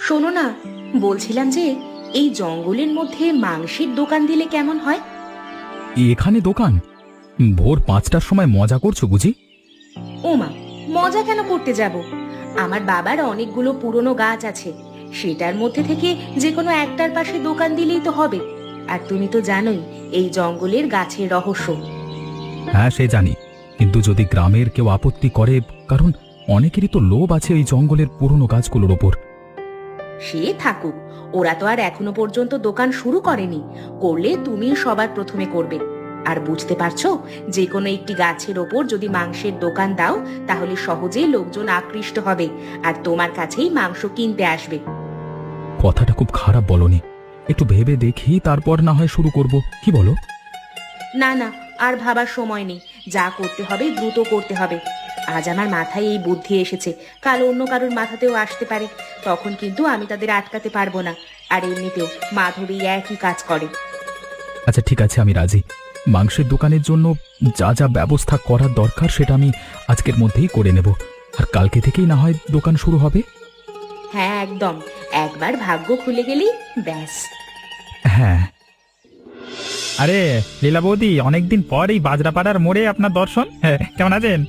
শোনো না, বলছিলাম যে এই জঙ্গলের মধ্যে মাংসের দোকান দিলে কেমন হয়? এখানে দোকান? ভোর 5টার সময় মজা করছো বুঝি? ওমা, মজা কেন করতে যাব? আমার বাবার অনেকগুলো পুরনো গাছ আছে, সেটার মধ্যে থেকে যে কোনো একটার পাশে দোকান দিলেই তো হবে। আর তুমি তো জানোই এই জঙ্গলের গাছের রহস্য। হ্যাঁ, সে জানি, কিন্তু যদি গ্রামের কেউ আপত্তি করে, কারণ অনেকেরই তো লোভ আছে এই জঙ্গলের পুরনো গাছগুলোর ওপর। সে থাকুক, ওরা তো আর এখনো পর্যন্ত দোকান শুরু করেনি। করলে তুমি সবার প্রথমে করবে। আর বুঝতে পারছো, যে কোনো একটি গাছের ওপর যদি মাংসের দোকান দাও, তাহলে সহজেই লোকজন আকৃষ্ট হবে আর তোমার কাছেই মাংস কিনতে আসবে। কথাটা খুব খারাপ বলনি, একটু ভেবে দেখি তারপর না হয় শুরু করব, কি বলো? না না, আর ভাবার সময় নেই। যা করতে হবে দ্রুত করতে হবে। আজ আমার মাথায় এই বুদ্ধি এসেছে, কাল অন্য কারোর মাথাতেও আসতে পারে। তখন কিন্তু আমি তাদের আটকাতে পারবো না। আর এমনিতেও মাধবী একই কাজ করে। আচ্ছা ঠিক আছে, আমি রাজি। মাংসের দোকানের জন্য যা যা ব্যবস্থা করার দরকার সেটা আমি আজকের মধ্যেই করে নেব, আর কালকে থেকেই না হয় দোকান শুরু হবে। হ্যাঁ একদম, একবার ভাগ্য খুলে গেলেই ব্যাস। হ্যাঁ। আরে লীলা বৌদি, অনেকদিন পর এই বাজরাপাড়ার মোড়ে আপনার দর্শন। হ্যাঁ, কেমন আছেন?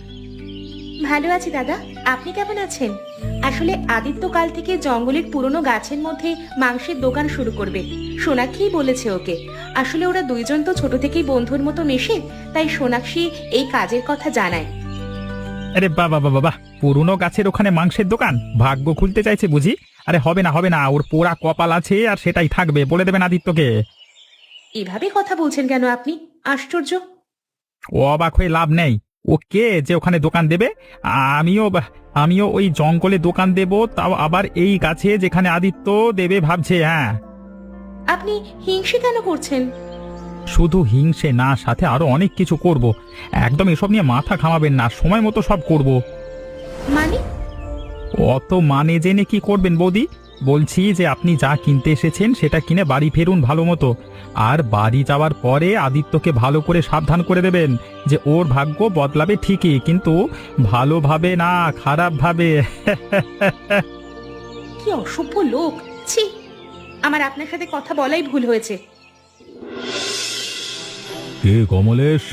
ভালো আছি দাদা, আপনি কেমন আছেন? আসলে আদিত্য কাল থেকে জঙ্গলের পুরনো গাছের মধ্যে মাংসের দোকান শুরু করবে। সোনাক্ষী বলেছে ওকে। আসলে ওরা দুইজন তো ছোট থেকেই বন্ধুর মতো মেশে, তাই সোনাক্ষী এই কাজের কথা জানায়। আরে বাবা বাবা বাহ, পুরনো গাছের ওখানে মাংসের দোকান, ভাগ্য খুলতে চাইছে বুঝি? আরে হবে না হবে না, ওর পোড়া কপাল আছে আর সেটাই থাকবে, বলে দেবেন আদিত্যকে। এভাবে কথা বলছেন কেন আপনি? আশ্চর্য। ও অবাক হয়ে লাভ নেই। ও কে যে ওখানে দোকান দেবে? আমিও আমিও ওই জঙ্গলে দোকান দেব, তাও আবার এই গাছে যেখানে আদিত্য দেবে ভাবছে। হ্যাঁ, আপনি হিংসে কেন করছেন? শুধু হিংসে না, সাথে আরো অনেক কিছু করব। একদম এসব নিয়ে মাথা ঘামাবেন না, সময় মতো সব করব। মানে? অত মানে জেনে কি করবেন বৌদি? বলছি যে আপনি যা কিনতে এসেছেন সেটা কিনে বাড়ি ফেরুন ভালো মতো। আর বাড়ি যাওয়ার পরে আদিত্যকে ভালো করে সাবধান করে দেবেন যে ওর ভাগ্য বদলাবে ঠিকই, কিন্তু ভালোভাবে না, খারাপভাবে। কি অসভ্য লোক! ছি! আমার আপনার সাথে কথা বলাই ভুল হয়েছে। কে কমলেশ,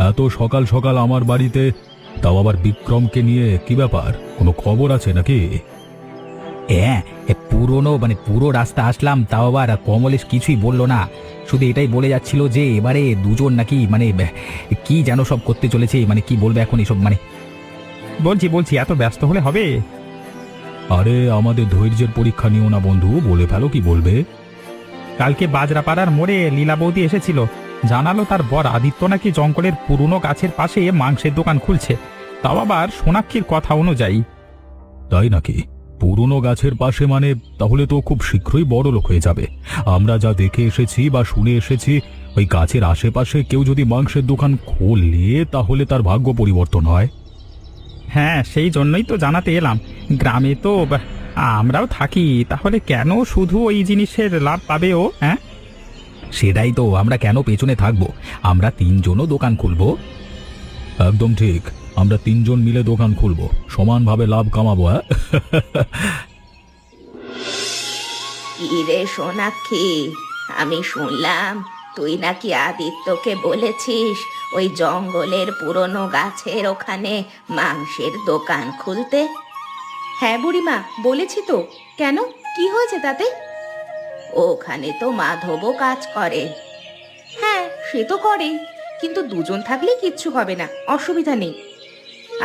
এত সকাল সকাল আমার বাড়িতে? তাও আবার বিক্রমকে নিয়ে? কি ব্যাপার, কোনো খবর আছে নাকি? হ্যাঁ, পুরনো পুরো রাস্তা আসলাম, তাও আবার কমলেশ কিছুই বললো না। শুধু এটাই বলে যাচ্ছিল যে এবারে দুজন নাকি কি যেন সব করতে চলেছে, কি বলবে এখন এসব বলছি বলছি, এত ব্যস্ত হলে হবে? আরে আমাদের ধৈর্যের পরীক্ষা নিও না বন্ধু, বলে ফেলো কি বলবে। কালকে বাজরাপাড়ার মোড়ে লীলা বৌদি এসেছিল, জানালো তার বর আদিত্য নাকি জঙ্গলের পুরনো গাছের পাশে মাংসের দোকান খুলছে, তাও আবার সোনাক্ষীর কথা অনুযায়ী। তাই নাকি? পুরনো গাছের পাশে মানে? তাহলে তো খুব শীঘ্রই বড় লোক হয়ে যাবে। আমরা যা দেখে এসেছি বা শুনে এসেছি, ওই গাছের আশেপাশে কেউ যদি মাংসের দোকান খোলে তাহলে তার ভাগ্য পরিবর্তন হয়। হ্যাঁ, সেই জন্যই তো জানাতে এলাম। গ্রামে তো আমরাও থাকি, তাহলে কেন শুধু ওই জিনিসের লাভ পাবে ও? হ্যাঁ, সেটাই তো, আমরা কেন পেছনে থাকবো? আমরা তিনজনও দোকান খুলবো। একদম ঠিক, আমরা তিনজন মিলে দোকান খুলবো, সমানভাবে লাভ কামাবো। হ্যাঁ। কি রে সোনাক্ষী, আমি শুনলাম তুই নাকি আদিত্যকে বলেছিস ওই জঙ্গলের পুরনো গাছের ওখানে মাংসের দোকান খুলতে? হ্যাঁ বুড়িমা, বলেছি তো। কেন, কি হয়েছে তাতে? ওখানে তো মাধবও কাজ করে। হ্যাঁ, সে তো করেই, কিন্তু দুজন থাকলে কিচ্ছু হবে না, অসুবিধা নেই।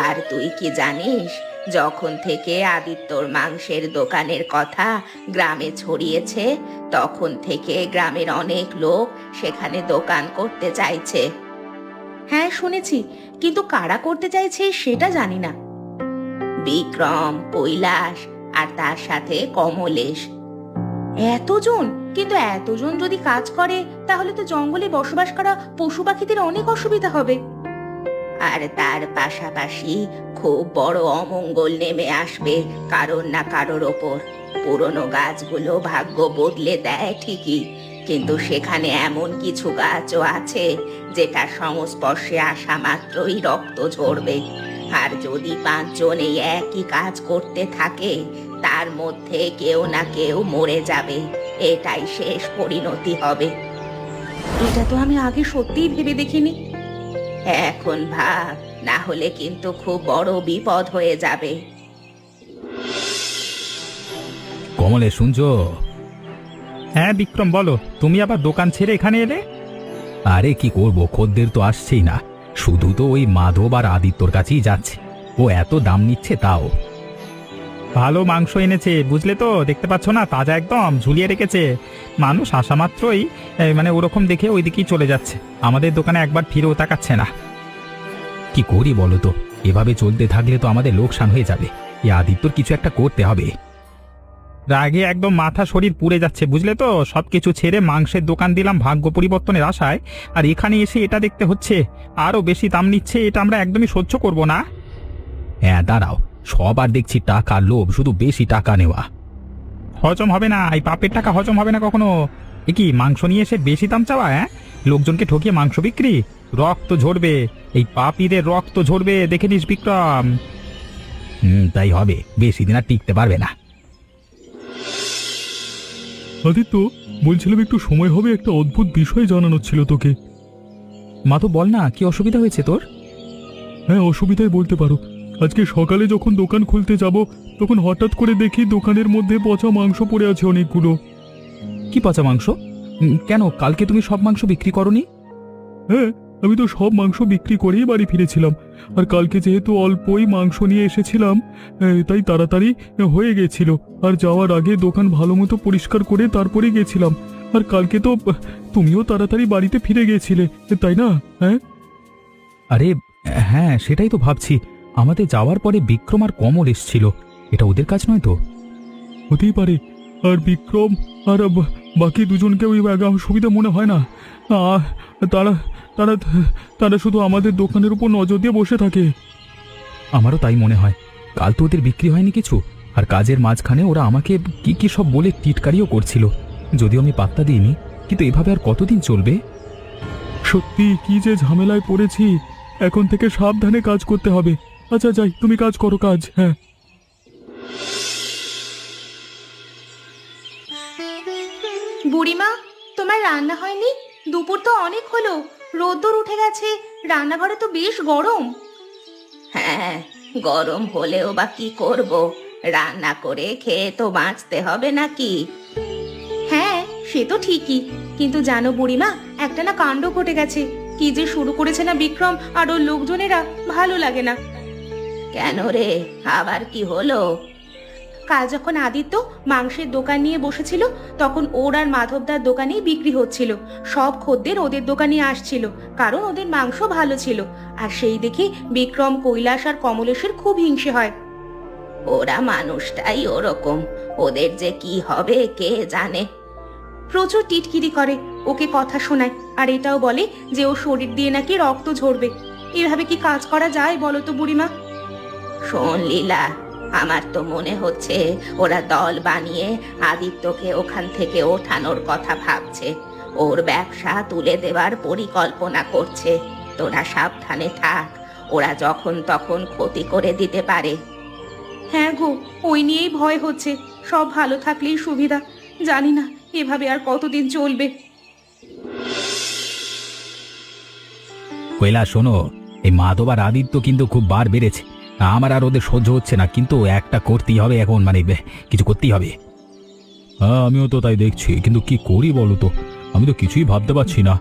আর তুই কি জানিস, যখন থেকে আদিত্যর মাংসের দোকানের কথা গ্রামে ছড়িয়েছে, তখন থেকে গ্রামের অনেক লোক সেখানে দোকান করতে চাইছে। হ্যাঁ শুনেছি, কিন্তু কারা করতে চাইছে সেটা জানি না। বিক্রম, কৈলাস আর তার সাথে কমলেশ। এতজন? কিন্তু এতজন যদি কাজ করে তাহলে তো জঙ্গলে বসবাস করা পশু পাখিদের অনেক অসুবিধা হবে। আর তার পাশাপাশি খুব বড় অমঙ্গল নেমে আসবে কারোর না কারোর ওপর। পুরনো গাছগুলো ভাগ্য বদলে দেয় ঠিকই, কিন্তু সেখানে এমন কিছু গাছও আছে যেটা সংস্পর্শে আসা মাত্রই রক্ত ঝরবে। আর যদি পাঁচজন এই একই কাজ করতে থাকে, তার মধ্যে কেউ না কেউ মরে যাবে, এটাই শেষ পরিণতি হবে। এটা তো আমি আগে সত্যিই ভেবে দেখিনি। এখন ভাব, না হলে কিন্তু খুব বড় বিপদ হয়ে যাবে। কমলে শুনছো? হ্যাঁ বিক্রম, বলো। তুমি আবার দোকান ছেড়ে এখানে এলে? আরে কি করব, খদ্দের তো আসছেই না, শুধু তো ওই মাধব আর আদিত্যর কাছেই যাচ্ছে। ও এত দাম নিচ্ছে তাও। ভালো মাংস এনেছে বুঝলে তো, দেখতে পাচ্ছ না, তাজা একদম ঝুলিয়ে রেখেছে। মানুষ আসা মাত্রই মানে ওরকম দেখে ওইদিকেই চলে যাচ্ছে, আমাদের দোকানে একবার ফিরেও তাকাচ্ছে না। কি করি বলো তো, এভাবে চলতে থাকলে তো আমাদের লোকসান হয়ে যাবে। এই আদিত্যর কিছু একটা করতে হবে। রাগে একদম মাথা শরীর পুড়ে যাচ্ছে বুঝলে তো, সবকিছু ছেড়ে মাংসের দোকান দিলাম ভাগ্য পরিবর্তনের আশায়, আর এখানে এসে এটা দেখতে হচ্ছে আরো বেশি দাম নিচ্ছে। এটা আমরা একদমই সহ্য করব না। হ্যাঁ দাঁড়াও, সবার দেখছি টাকা লোভ, শুধু বেশি টাকা নেওয়া। হজম হবে না, এই পাপের টাকা হজম হবে না কখনো। এ কি মাংস নিয়ে এসে বেশি দাম চাওয়া? হ্যাঁ, লোকজনকে ঠকিয়ে মাংস বিক্রি, রক্ত ঝরবে, এই পাপীদের রক্ত ঝরবে, দেখে নিস বিক্রম। তাই হবে, বেশি দিন আর টিকতে পারবে না। আদিত্য, বলছিলাম একটু সময় হবে, একটা অদ্ভুত বিষয় জানানোর ছিল তোকে। মা তো বল না, কি অসুবিধা হয়েছে তোর? হ্যাঁ, অসুবিধাই বলতে পারো। আজকে সকালে যখন দোকান খুলতে যাব, তখন হঠাৎ করে দেখি দোকানের মধ্যে পচা মাংস পড়ে আছে অনেকগুলো। কি পচা মাংস? কেন, কালকে তুমি সব মাংস বিক্রি করনি? হ্যাঁ, আমি তো সব মাংস বিক্রি করেই বাড়ি ফিরেছিলাম, আর কালকে যেহেতু অল্পই মাংস নিয়ে এসেছিলাম, তাই তাড়াতাড়ি হয়ে গেছিল। আর যাওয়ার আগে দোকান ভালো মতো পরিষ্কার করে তারপরে গেছিলাম। আর কালকে তো তুমিও তাড়াতাড়ি বাড়িতে ফিরে গিয়েছিলে, তাই না? হ্যাঁ আরে হ্যাঁ, সেটাই তো ভাবছি। আমাদের যাওয়ার পরে বিক্রম আর কমল এসেছিল, এটা ওদের কাজ নয় তো? হতেই পারে। আর বিক্রম আর বাকি দুজনকে ওই সুবিধা মনে হয় না। তারা তারা তারা শুধু আমাদের দোকানের উপর নজর দিয়ে বসে থাকে। আমারও তাই মনে হয়। কাল তো ওদের বিক্রি হয়নি কিছু, আর কাজের মাঝখানে ওরা আমাকে কি কি সব বলে টিটকারিও করছিল, যদিও আমি পাত্তা দিইনি। কিন্তু এভাবে আর কতদিন চলবে? সত্যি কি যে ঝামেলায় পড়েছি, এখন থেকে সাবধানে কাজ করতে হবে। আচ্ছা যাই, তুমি কাজ করো, কাজ। হ্যাঁ, বুড়িমা, তোমার রান্না হয়নি? দুপুর তো অনেক হলো, রোদ্দুর উঠে গেছে, রান্নাঘরে তো বেশ গরম। হ্যাঁ, গরম হলেও বা কি করব, রান্না করে খেয়ে তো বাঁচতে হবে নাকি? হ্যাঁ, সে তো ঠিকই, কিন্তু জানো বুড়িমা, একটা না কাণ্ড ঘটে গেছে। কি যে শুরু করেছে না বিক্রম আর ওর লোকজনেরা, ভালো লাগে না। কেন রে, আবার কি হলো? কাল যখন আদিত্য মাংসের দোকান নিয়ে বসেছিল, তখন ওর আর মাধবদার দোকানেই বিক্রি হচ্ছিল। সব খদ্দের ওদের দোকানে আসছিল, কারণ ওদের মাংস ভালো ছিল। আর সেই দেখে বিক্রম, কৈলাস আর কমলেশের খুব হিংসে হয়। ওরা মানুষটাই ওরকম, ওদের যে কি হবে কে জানে। প্রচুর টিটকিরি করে, ওকে কথা শোনায়, আর এটাও বলে যে ও শরীর দিয়ে নাকি রক্ত ঝরবে। এভাবে কি কাজ করা যায় বলো তো বুড়িমা? শোন লীলা, আমার তো মনে হচ্ছে ওরা দল বানিয়ে আদিত্যকে ওখান থেকে ওঠানোর কথা ভাবছে, ওর ব্যবসা তুলে দেওয়ার পরিকল্পনা করছে। তোরা সাবধানে থাক, ওরা যখন তখন ক্ষতি করে দিতে পারে। হ্যাঁ গো, ওই নিয়েই ভয় হচ্ছে। সব ভালো থাকলেই সুবিধা, জানি না এভাবে আর কতদিন চলবে। কৈলাস শোনো, এই মাধব আর আদিত্য কিন্তু খুব বার বেড়েছে। আমার আর ওদের সহ্য হচ্ছে না, কিন্তু একটা করতেই হবে এখন, মানে কিছু করতেই হবে। হ্যাঁ, আমিও তো তাই দেখছি, কিন্তু কি করি বলো তো, আমি তো কিছুই ভাবতে পারছি না।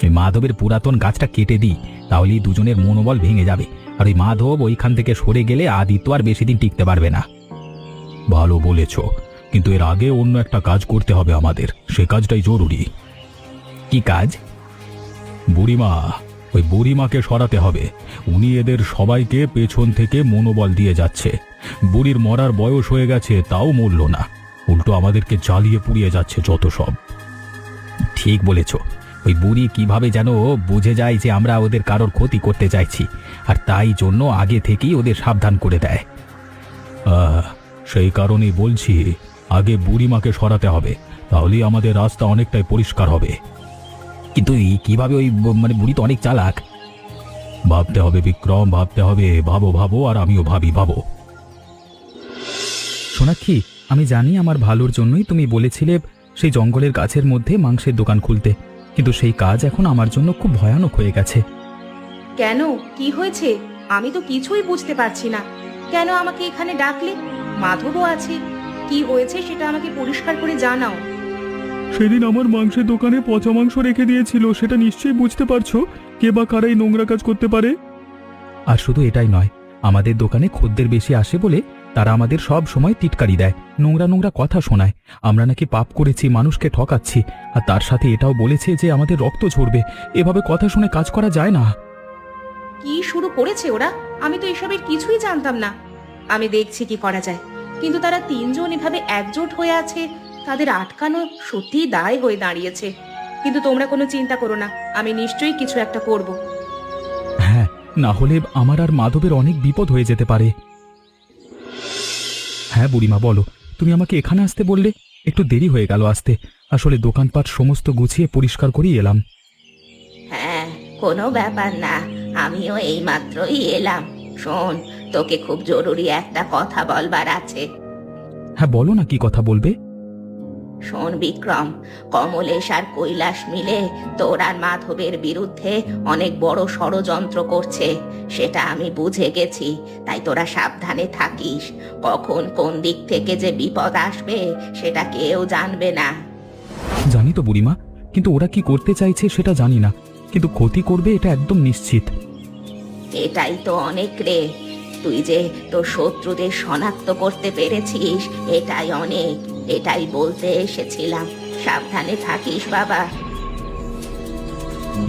এই মাধবের পুরাতন গাছটা কেটে দিই, তাহলেই দুজনের মনোবল ভেঙে যাবে। আর ওই মাধব ওইখান থেকে সরে গেলে আদিত্য আর বেশি দিন টিকতে পারবে না। ভালো বলেছ, কিন্তু এর আগে অন্য একটা কাজ করতে হবে আমাদের, সে কাজটাই জরুরি। কি কাজ? বুড়িমা, ওই বুড়িমাকে সরাতে হবে। উনি এদের সবাইকে পেছন থেকে মনোবল দিয়ে যাচ্ছে। বুড়ির মরার বয়স হয়ে গেছে, তাও মরল না, উল্টো আমাদেরকে জ্বালিয়ে পুড়িয়ে যাচ্ছে যত সব। ঠিক বলেছ, ওই বুড়ি কিভাবে যেন বুঝে যায় যে আমরা ওদের কারোর ক্ষতি করতে চাইছি, আর তাই জন্য আগে থেকেই ওদের সাবধান করে দেয়। সেই কারণেই বলছি, আগে বুড়িমাকে সরাতে হবে, তাহলেই আমাদের রাস্তা অনেকটাই পরিষ্কার হবে। কিন্তু কিভাবে? ওই মানে বুড়ি তো অনেক চালাক। ভাবতে হবে বিক্রম, ভাবতে হবে। ভাবো ভাবো, আর আমিও ভাবি, ভাবো। সোনাক্ষী, আমি জানি আমার ভালোর জন্যই তুমি বলেছিলে সেই জঙ্গলের গাছের মধ্যে মাংসের দোকান খুলতে, কিন্তু সেই কাজ এখন আমার জন্য খুব ভয়ানক হয়ে গেছে। কেন, কি হয়েছে? আমি তো কিছুই বুঝতে পারছি না। কেন আমাকে এখানে ডাকলে? মাধবও আছে। কি হয়েছে সেটা আমাকে পরিষ্কার করে জানাও। সেদিন আমার মাংসের দোকানে পচা মাংস রেখে দিয়েছিল, সেটা নিশ্চয়ই বুঝতে পারছো। কে বা কারা এই নোংরা কাজ করতে পারে? আর শুধু এটাই নয়, আমাদের দোকানে খদ্দের বেশি আসে বলে তারা আমাদের সব সময় টিটকারি দেয়, নোংরা নোংরা কথা শোনায়। আমরা নাকি পাপ করেছি, মানুষকে ঠকাচ্ছি, আর তার সাথে এটাও বলেছে যে আমাদের রক্ত ঝরবে। এভাবে কথা শুনে কাজ করা যায় না। কি শুরু করেছে ওরা? আমি তো এসবের কিছুই জানতাম না। আমি দেখছি কি করা যায়, কিন্তু তারা তিনজন এভাবে একজোট হয়ে আছে, তাদের আটকানো সত্যিই দায় হয়ে দাঁড়িয়েছে। কিন্তু তোমরা কোনো চিন্তা করো না, আমি নিশ্চয়ই কিছু একটা করব। হ্যাঁ, না হলে আমার আর মাধবের অনেক বিপদ হয়ে যেতে পারে। হ্যাঁ বুড়িমা, বলো। তুমি আমাকে এখানে আসতে বললে, একটু দেরি হয়ে গেল আসতে। আসলে দোকানপাট সমস্ত গুছিয়ে পরিষ্কার করেই এলাম। হ্যাঁ, কোনো ব্যাপার না, আমিও এই মাত্রই এলাম। শোন, তোকে খুব জরুরি একটা কথা বলবার আছে। হ্যাঁ বলো না, কি কথা বলবে? শোন বিক্রম, কমলেশ আর কৈলাস মিলে তোর আর মাধবের বিরুদ্ধে অনেক বড় ষড়যন্ত্র করছে, সেটা আমি বুঝে গেছি। তাই তোরা সাবধানে থাকিস। কখন কোন দিক থেকে যে বিপদ আসবে সেটা কেউ জানবে না। জানি তো বুড়িমা, কিন্তু ওরা কি করতে চাইছে সেটা জানি না, কিন্তু ক্ষতি করবে এটা একদম নিশ্চিত। এটাই তো অনেক রে। তুই যে তোর শত্রুদের শনাক্ত করতে পেরেছিস, এটাই অনেক। এটাই বলতে এসেছিলাম। সাবধানে থাকিস বাবা।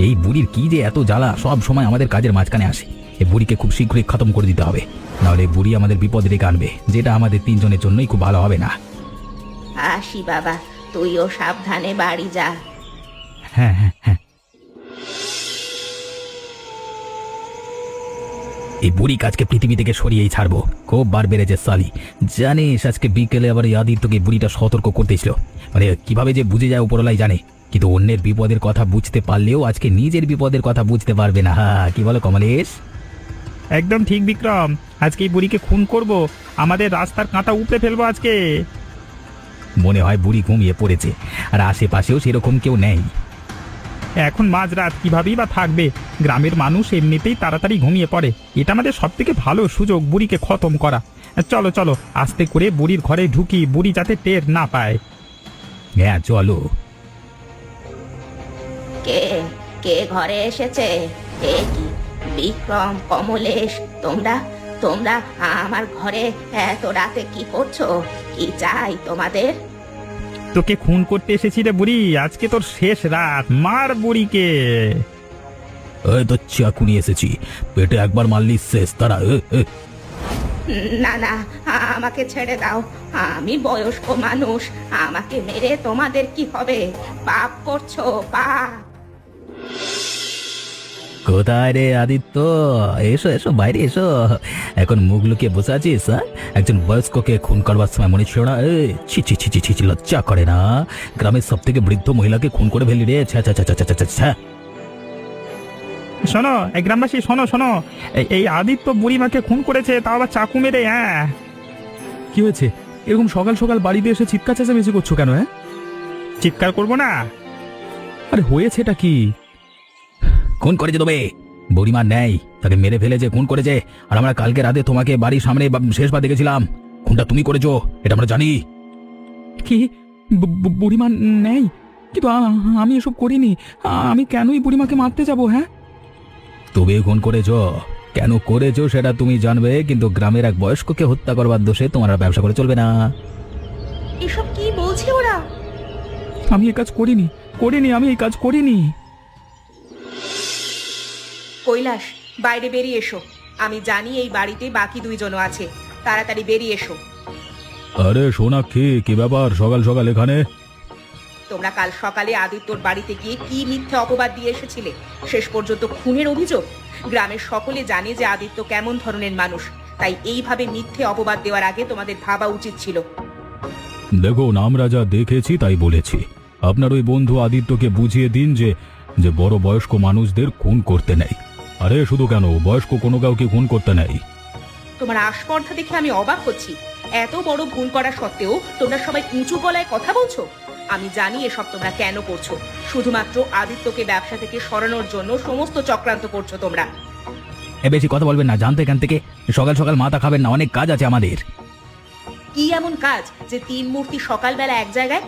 এই বুড়ির কি যে এত জ্বালা, সব সময় আমাদের কাজের মাঝখানে আসে। এই বুড়িকে খুব শীঘ্রই খতম করে দিতে হবে, নাহলে এই বুড়ি আমাদের বিপদ ডেকে আনবে, যেটা আমাদের তিনজনের জন্যই খুব ভালো হবে না। আসি বাবা, তুইও সাবধানে বাড়ি যা। হ্যাঁ হ্যাঁ হ্যাঁ। এই বুড়ি কাজকে পৃথিবী থেকে সরিয়েই ছাড়বো। খুব বার বেড়েছে সালি। জানিস আজকে বিকেলে আবার এই আদিত্যকে বুড়িটা সতর্ক করতেছিল, মানে কিভাবে যে বুঝে যায় উপরলাই জানে। কিন্তু অন্যের বিপদের কথা বুঝতে পারলেও আজকে নিজের বিপদের কথা বুঝতে পারবে না। কি বলো কমলেশ? একদম ঠিক বিক্রম, আজকে এই বুড়িকে খুন করব, আমাদের রাস্তার কাঁটা উপড়ে ফেলবো আজকে। মনে হয় বুড়ি ঘুমিয়ে পড়েছে, আর আশেপাশেও সেরকম কেউ নেই। এখন মাঝরাত কিভাবেই বা থাকবে? গ্রামের মানুষ এমনিতেই তাড়াতাড়ি ঘুমিয়ে পড়ে। এটা আমাদের সব থেকে ভালো সুযোগ বুড়িকে খতম করা। চলো চলো, আস্তে করে বুড়ির ঘরে ঢুকি, বুড়ি যাতে টের না পায়। হ্যাঁ চলো। কে কে ঘরে এসেছে? এ কি বিক্রম, কমলেশ, তোমরা তোমরা আমার ঘরে এত রাতে কি করছো? কি চাই তোমাদের? তোকে খুন করতে এসেছি রে বুড়ি, আজকে তোর শেষ রাত, মার বুড়িকে। এই তো চাকু নিয়ে এসেছি, পেটে একবার মারলি শেষ তারা। না না, আমাকে ছেড়ে দাও। আমি বয়স্ক মানুষ, আমাকে মেরে তোমাদের কি হবে? পাপ করছো, পাপ। কোথায় রে আদিত্য? এসো এসো, বাইরে এসো। এখন মুখ লুকিয়ে বসে আছিস? একজন বয়স্ককে খুন করবার সময় মনে ছিল না? ছি ছি ছি ছি ছি, লজ্জা করে না? গ্রামের সব থেকে বৃদ্ধ মহিলাকে খুন করে ফেলি রে। ছ্যা ছ্যা ছ্যা ছ্যা ছ্যা ছ্যা। শোনো এই গ্রামবাসী, শোনো শোনো, এই আদিত্য বুড়িমাকে খুন করেছে, তাও আবার চাকু মেরে। হ্যাঁ, কি হয়েছে? এরকম সকাল সকাল বাড়িতে এসে চিৎকার চেঁচামেচি করছো কেন? হ্যাঁ, চিৎকার করবো না? আরে হয়েছেটা কি? খুন করেছে তবে বুড়িমা নেই, তাকে মেরে ফেলেছে, খুন করেছে। আর আমরা কালকে রাতে তোমাকে বাড়ির সামনে শেষবার দেখেছিলাম। খুনটা তুমি করেছো, এটা আমরা জানি। কি? বুড়িমা নেই? কিন্তু আমি এসব করিনি। আমি কেনই বুড়িমাকে মারতে যাব? হ্যাঁ, তুমি খুন করেছো, কেন করেছো সেটা তুমি জানবে, কিন্তু গ্রামের এক বয়স্ককে হত্যা করবার দোষে তোমার আর ব্যবসা করে চলবে না। এসব কি বলছে ওরা? আমি এই কাজ করিনি, আমি এই কাজ করিনি। কৈলাস, বাইরে বেরিয়ে এসো। আমি জানি এই বাড়িতে বাকি দুইজনও আছে। তাড়াতাড়ি বেরিয়ে এসো। আরে সোনাক্ষী, কি ব্যাপার সকাল সকাল এখানে? তোমরা কাল সকালে আদিত্যর বাড়িতে গিয়ে কি মিথ্যে অপবাদ দিয়ে এসেছিলে? শেষ পর্যন্ত খুনের অভিযোগ। গ্রামের সকলে জানে যে আদিত্য কেমন ধরনের মানুষ, তাই এইভাবে মিথ্যে অপবাদ দেওয়ার আগে তোমাদের ভাবা উচিত ছিল। দেখুন, আমরা যা দেখেছি তাই বলেছি। আপনার ওই বন্ধু আদিত্যকে বুঝিয়ে দিন যে যে বড় বয়স্ক মানুষদের খুন করতে নেই। আরে শুধু কেন, বয়স্ক কোনো কাউকে খুন করতে নেই। তোমার আস্পর্ধা দেখে আমি অবাক হচ্ছি। এত বড় ভুল করা সত্ত্বেও তোমরা সবাই উঁচু গলায় কথা বলছো। আমি জানি এসব তোমরা কেন করছো, শুধুমাত্র আদিত্যকে ব্যবসা থেকে সরানোর জন্য সমস্ত চক্রান্ত করছো তোমরা। বেশি কথা বলবেন না, জানতো এখান থেকে। সকাল সকাল মাথা খাবেন না, অনেক কাজ আছে আমাদের। কি এমন কাজ যে তিন মূর্তি সকালবেলা এক জায়গায়?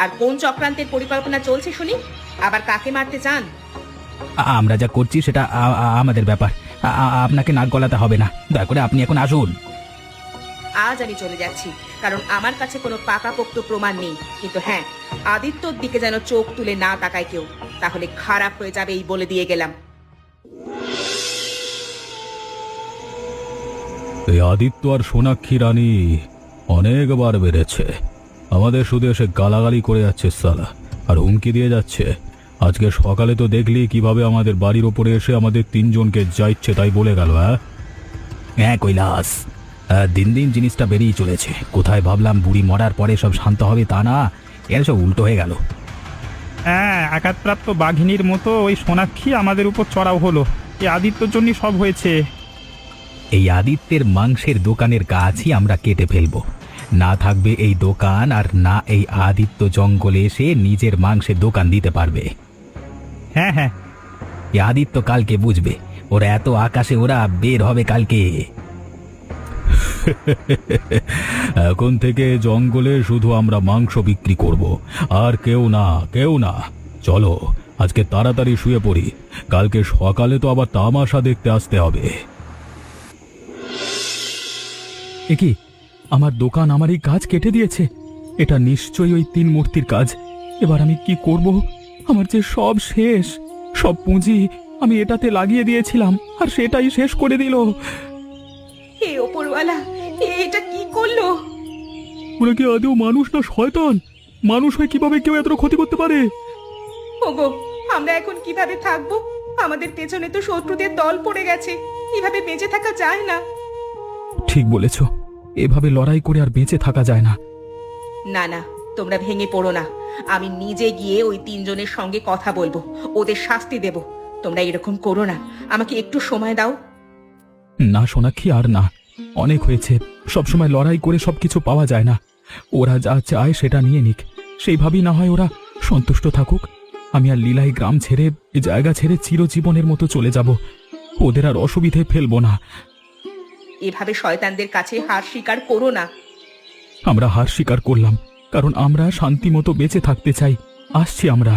আর কোন চক্রান্তের পরিকল্পনা চলছে শুনি? আবার কাকে মারতে চান? আমরা যা করছি সেটা আমাদের ব্যাপার। আপনাকে নাক গলাতে হবে না, দয়া করে আপনি এখন আসুন। আজ আমি চলে যাচ্ছি, কারণ আমার কাছে কোনো পাকাপোক্ত প্রমাণ নেই। কিন্তু হ্যাঁ, আদিত্যর দিকে যেন চোখ তুলে না তাকায় কেউ, তাহলে খারাপ হয়ে যাবে এই বলে দিয়ে গেলাম। এই আদিত্য আর সোনাক্ষী রানী অনেকবার বেড়েছে, আমাদের শুধু এসে গালাগালি করে যাচ্ছে সালা, আর হুমকি দিয়ে যাচ্ছে। আজকে সকালে তো দেখলি কিভাবে আমাদের বাড়ির ওপরে এসে আমাদের তিনজনকে যা ইচ্ছে তাই বলে গেল। হ্যাঁ কৈলাস, দিন দিন জিনিসটা বেরিয়ে চলেছে। কোথায় ভাবলাম বুড়ি মরার পরে সব শান্ত হবে, তা না, এর সব উল্টো হয়ে গেল। হ্যাঁ, আঘাতপ্রাপ্ত বাঘিনীর মতো ওই সোনাক্ষী আমাদের উপর চড়াও হলো। এই আদিত্যর জন্যই সব হয়েছে। এই আদিত্যের মাংসের দোকানের গাছই আমরা কেটে ফেলবো। না থাকবে এই দোকান, আর না এই আদিত্য জঙ্গলে এসে নিজের মাংসের দোকান দিতে পারবে। হ্যাঁ হ্যাঁ, এই আদিত্য কালকে বুঝবে, ওরা এত আকাশে ওরা বের হবে কালকে। এখন থেকে জঙ্গলে শুধু আমরা মাংস বিক্রি করব, আর কেউ না, কেউ না। চলো আজকে তাড়াতাড়ি শুয়ে পড়ি, কালকে সকালে তো আবার তামাশা দেখতে আসতে হবে। কি আমার দোকান আমার এই গাছ কেটে দিয়েছে? এটা নিশ্চয়ই ওই তিন মূর্তির কাজ। এবার আমি কি করব? আমার যে সব শেষ, সব পুঁজি আমি এটাতে লাগিয়ে দিয়েছিলাম, আর সেটাই শেষ করে দিল। হে ওপরওয়ালা, এটা কি করলো? ওরা কি আদৌ মানুষ না শয়তান? মানুষ হয়ে কিভাবে কেউ এত ক্ষতি করতে পারে? ওগো, আমরা এখন কিভাবে থাকবো? আমাদের পেছনে তো শত্রুদের দল পড়ে গেছে, এভাবে বেঁচে থাকা যায় না। ঠিক বলেছ, এভাবে লড়াই করে আর বেঁচে থাকা যায় না। না না, তোমরা ভেঙে পড়ো না। আমি নিজে গিয়ে ওই তিনজনের সঙ্গে কথা বলবো, ওদের শাস্তি দেব। তোমরা এরকম করো না, আমাকে একটু সময় দাও। না সোনাক্ষী, আর না, অনেক হয়েছে। সবসময় লড়াই করে সবকিছু পাওয়া যায় না। ওরা যা চায় সেটা নিয়ে নিক, সেইভাবেই না হয় ওরা সন্তুষ্ট থাকুক। আমি আর লীলাই গ্রাম ছেড়ে, এ জায়গা ছেড়ে চিরজীবনের মতো চলে যাব। ওদের আর অসুবিধে ফেলবো না। এভাবে শয়তানদের কাছে হার স্বীকার করো না। আমরা হার স্বীকার করলাম, কারণ আমরা শান্তি মতো বেঁচে থাকতে চাই। আসছি আমরা।